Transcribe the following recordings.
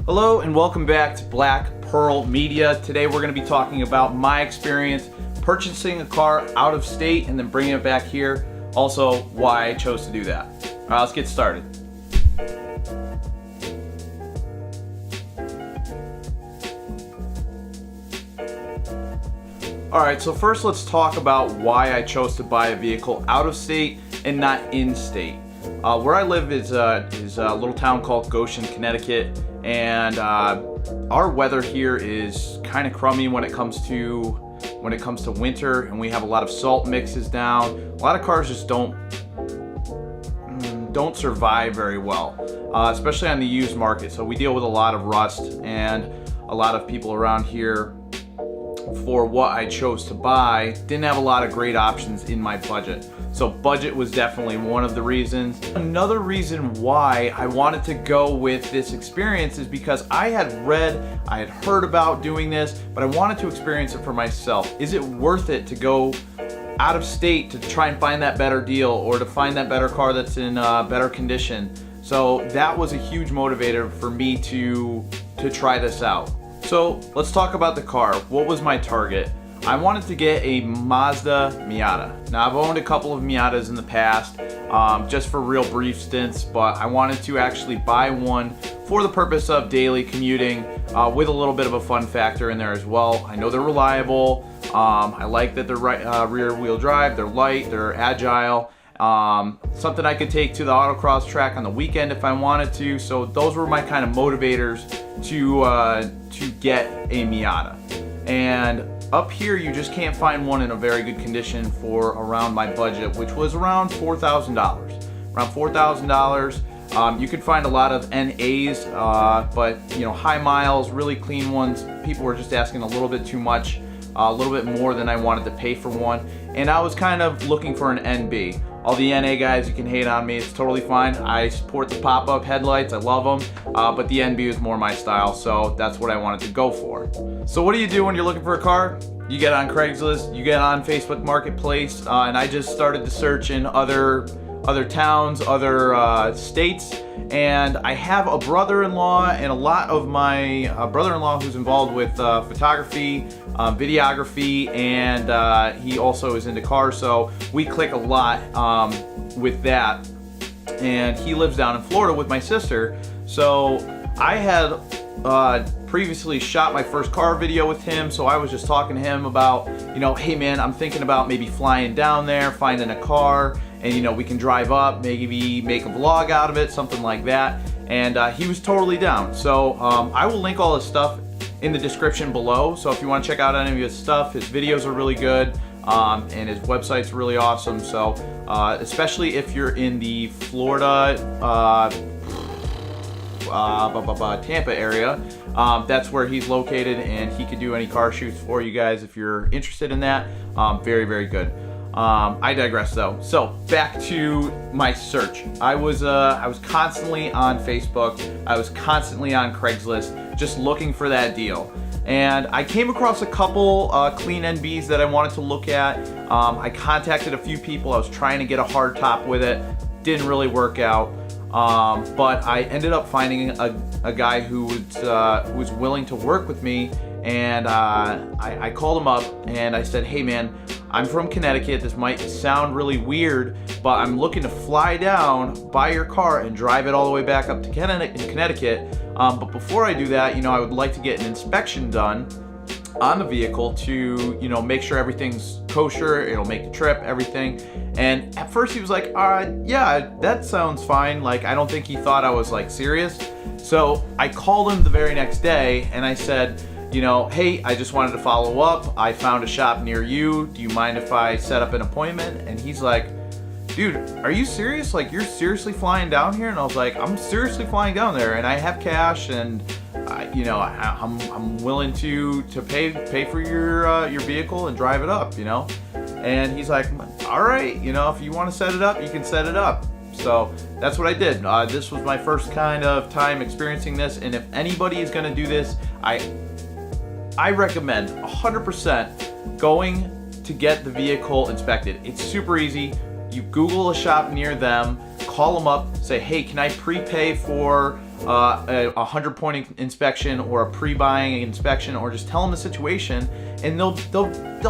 Hello and welcome back to Black Pearl Media. Today we're going to be talking about my experience purchasing a car out of state and then bringing it back here. Also, why I chose to do that. All right, let's get started. All right, so first let's talk about why I chose to buy a vehicle out of state and not in state. Where I live is a little town called Goshen, Connecticut, and our weather here is kind of crummy when it comes to winter, and we have a lot of salt mixes down. A lot of cars just don't survive very well, especially on the used market. So we deal with a lot of rust, and a lot of people around here, for what I chose to buy, didn't have a lot of great options in my budget. So budget was definitely one of the reasons. Another reason why I wanted to go with this experience is because I had heard about doing this, but I wanted to experience it for myself. Is it worth it to go out of state to try and find that better deal or to find that better car that's in better condition? So that was a huge motivator for me to try this out. So let's talk about the car. What was my target? I wanted to get a Mazda Miata. Now I've owned a couple of Miatas in the past, just for real brief stints, but I wanted to actually buy one for the purpose of daily commuting, with a little bit of a fun factor in there as well. I know they're reliable. I like that they're rear wheel drive, they're light, they're agile. Something I could take to the autocross track on the weekend if I wanted to. So those were my kind of motivators to get a Miata. And up here you just can't find one in a very good condition for around my budget, which was around $4,000. Around $4,000. You could find a lot of NAs, but high miles, really clean ones, people were just asking a little bit too much, a little bit more than I wanted to pay for one. And I was kind of looking for an NB. All the NA guys, you can hate on me, it's totally fine. I support the pop-up headlights, I love them, but the NB is more my style, so that's what I wanted to go for. So what do you do when you're looking for a car? You get on Craigslist, you get on Facebook Marketplace, and I just started to search in other towns, other states, and I have a brother-in-law and a lot of my brother-in-law who's involved with photography, videography, and he also is into cars, so we click a lot with that. And he lives down in Florida with my sister, so I had previously shot my first car video with him, so I was just talking to him about, hey man, I'm thinking about maybe flying down there, finding a car, and we can drive up, maybe make a vlog out of it, something like that. And he was totally down. So I will link all his stuff in the description below. So if you want to check out any of his stuff, his videos are really good, and his website's really awesome. So especially if you're in the Florida, Tampa area, that's where he's located, and he could do any car shoots for you guys if you're interested in that. Very, very good. I digress though. So back to my search. I was constantly on Facebook. I was constantly on Craigslist, just looking for that deal. And I came across a couple clean NBs that I wanted to look at. I contacted a few people. I was trying to get a hard top with it. Didn't really work out. But I ended up finding a guy who was willing to work with me. And I called him up and I said, hey man, I'm from Connecticut. This might sound really weird, but I'm looking to fly down, buy your car, and drive it all the way back up to Connecticut. But before I do that, I would like to get an inspection done on the vehicle to, make sure everything's kosher, it'll make the trip, everything. And at first he was like, yeah, that sounds fine. Like, I don't think he thought I was like serious. So I called him the very next day and I said, hey, I just wanted to follow up. I found a shop near you. Do you mind if I set up an appointment? And he's like, dude, are you serious? Like, you're seriously flying down here? And I was like, I'm seriously flying down there, and I have cash, and I'm willing to pay for your vehicle and drive it up, And he's like, all right, if you want to set it up, you can set it up. So that's what I did. This was my first kind of time experiencing this, and if anybody is going to do this, I recommend 100% going to get the vehicle inspected. It's super easy. You Google a shop near them, call them up, say, hey, can I prepay for a 100-point inspection or a pre-buying inspection, or just tell them the situation, and they'll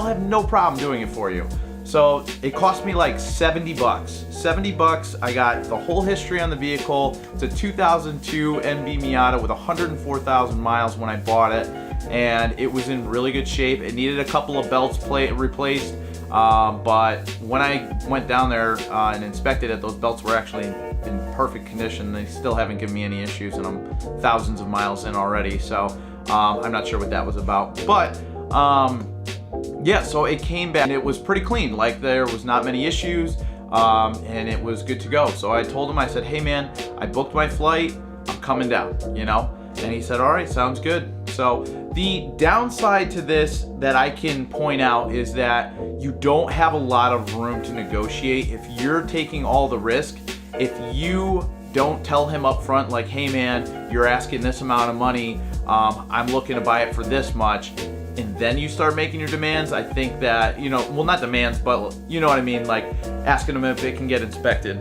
have no problem doing it for you. So it cost me like $70. $70. I got the whole history on the vehicle. It's a 2002 NB Miata with 104,000 miles when I bought it, and it was in really good shape. It needed a couple of belts replaced, but when I went down there and inspected it, those belts were actually in perfect condition. They still haven't given me any issues, and I'm thousands of miles in already. So I'm not sure what that was about, but yeah, so it came back and it was pretty clean. Like, there was not many issues, and it was good to go. So I told him, I said, hey man, I booked my flight, I'm coming down, you know? And he said, all right, sounds good. So the downside to this that I can point out is that you don't have a lot of room to negotiate. If you're taking all the risk, if you don't tell him up front, like, hey man, you're asking this amount of money, I'm looking to buy it for this much, and then you start making your demands, I think that, you know, well, not demands, but you know what I mean, like asking them if it can get inspected.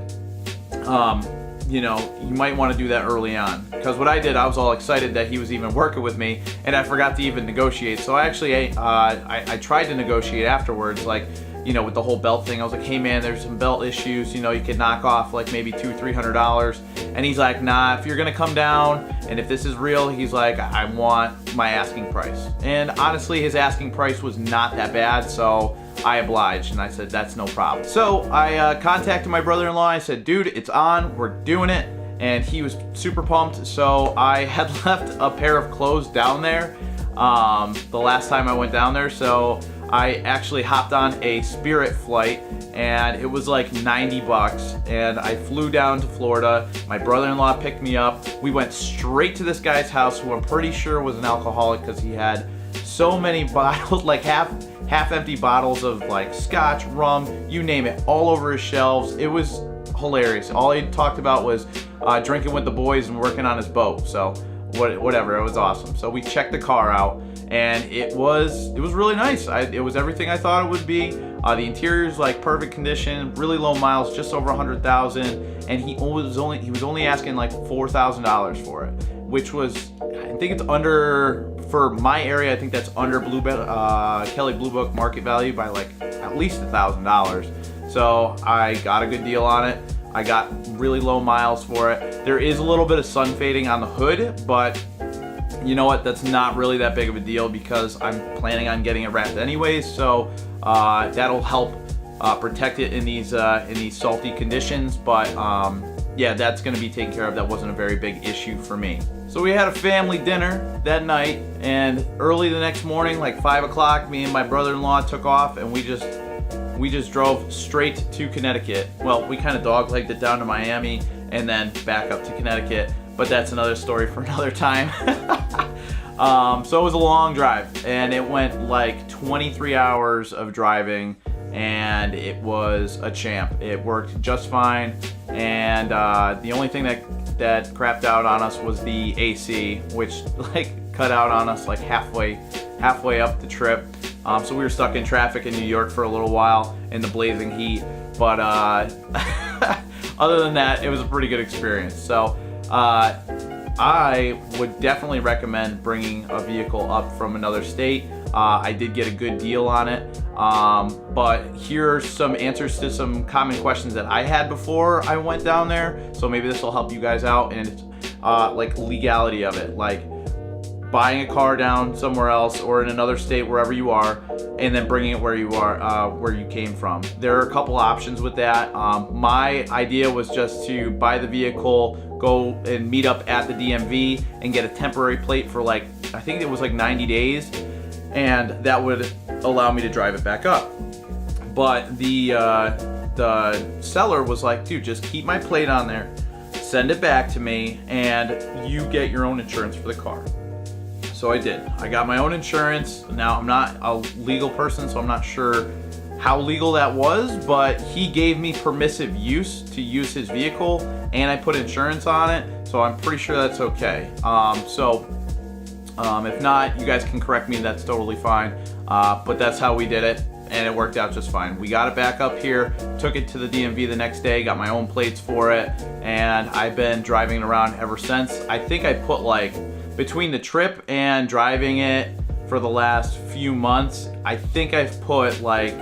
You know, you might want to do that early on, because what I did, I was all excited that he was even working with me, and I forgot to even negotiate. So I actually, I tried to negotiate afterwards, like, you know, with the whole belt thing. I was like, hey man, there's some belt issues, you know, you could knock off like maybe $200-300. And he's like, nah, if you're gonna come down and if this is real, he's like, I want my asking price. And honestly, his asking price was not that bad, so I obliged, and I said, that's no problem. So I contacted my brother-in-law. I said, dude, it's on, we're doing it. And he was super pumped. So I had left a pair of clothes down there the last time I went down there. So I actually hopped on a Spirit flight, and it was like $90, and I flew down to Florida. My brother-in-law picked me up. We went straight to this guy's house, who I'm pretty sure was an alcoholic, because he had so many bottles, like half empty bottles of like scotch, rum, you name it, all over his shelves. It was hilarious. All he talked about was drinking with the boys and working on his boat. So whatever, it was awesome. So we checked the car out, and it was really nice. It was everything I thought it would be. The interior's like perfect condition, really low miles, just over 100,000, and he was only asking like $4,000 for it, which was, I think it's under, for my area, I think that's under Kelley Blue Book market value by like at least $1,000. So I got a good deal on it. I got really low miles for it. There is a little bit of sun fading on the hood, but you know what? That's not really that big of a deal, because I'm planning on getting it wrapped anyways. So that'll help protect it in these salty conditions. But yeah, that's going to be taken care of. That wasn't a very big issue for me. So we had a family dinner that night, and early the next morning, like 5 o'clock, me and my brother-in-law took off, and we just drove straight to Connecticut. Well, we kind of dog-legged it down to Miami and then back up to Connecticut, but that's another story for another time. So it was a long drive, and it went like 23 hours of driving, and it was a champ. It worked just fine, and the only thing that crapped out on us was the AC, which like cut out on us like halfway up the trip. So we were stuck in traffic in New York for a little while in the blazing heat, but other than that, it was a pretty good experience. So I would definitely recommend bringing a vehicle up from another state. I did get a good deal on it, but here are some answers to some common questions that I had before I went down there. So maybe this will help you guys out, and it's like legality of it, like buying a car down somewhere else or in another state, wherever you are, and then bringing it where you are, where you came from. There are a couple options with that. My idea was just to buy the vehicle, go and meet up at the DMV and get a temporary plate for like, I think it was like 90 days, and that would allow me to drive it back up. But the seller was like, dude, just keep my plate on there, send it back to me, and you get your own insurance for the car. So I did. I got my own insurance. Now, I'm not a legal person, so I'm not sure how legal that was, but he gave me permissive use to use his vehicle, and I put insurance on it, so I'm pretty sure that's okay. If not, you guys can correct me, that's totally fine. But that's how we did it, and it worked out just fine. We got it back up here, took it to the DMV the next day, got my own plates for it, and I've been driving it around ever since. I think I put like, between the trip and driving it for the last few months, I think I've put like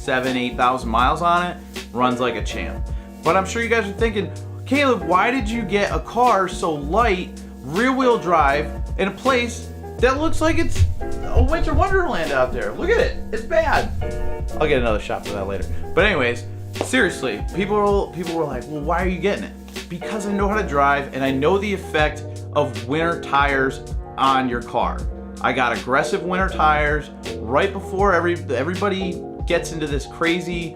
8,000 miles on it. Runs like a champ. But I'm sure you guys are thinking, Caleb, why did you get a car so light, rear-wheel drive, in a place that looks like it's a winter wonderland out there? Look at it. It's bad. I'll get another shot for that later. But anyways, seriously, people were like, well, why are you getting it? Because I know how to drive and I know the effect of winter tires on your car. I got aggressive winter tires right before everybody gets into this crazy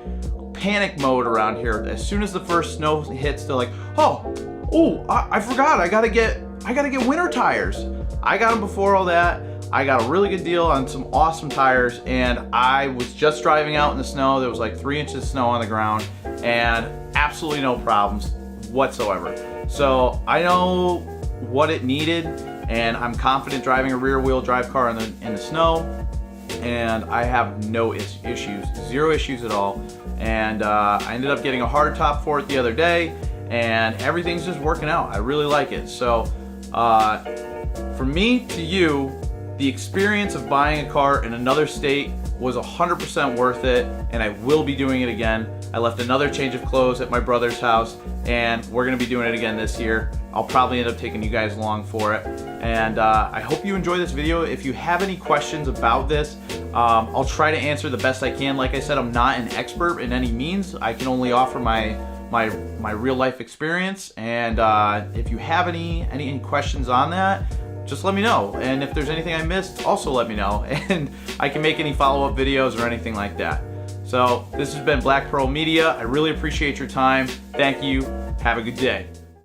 panic mode around here. As soon as the first snow hits, they're like, I forgot, I gotta get winter tires. I got them before all that. I got a really good deal on some awesome tires, and I was just driving out in the snow. There was like 3 inches of snow on the ground and absolutely no problems whatsoever. So I know what it needed, and I'm confident driving a rear-wheel drive car in the snow, and I have no issues, zero issues at all. And I ended up getting a hard top for it the other day, and everything's just working out. I really like it. So from me to you, the experience of buying a car in another state was 100% worth it, and I will be doing it again. I left another change of clothes at my brother's house, and we're gonna be doing it again this year. I'll probably end up taking you guys along for it. And I hope you enjoy this video. If you have any questions about this, I'll try to answer the best I can. Like I said, I'm not an expert in any means. I can only offer my real life experience. And if you have any questions on that, just let me know. And if there's anything I missed, also let me know. And I can make any follow-up videos or anything like that. So this has been Black Pearl Media. I really appreciate your time. Thank you. Have a good day.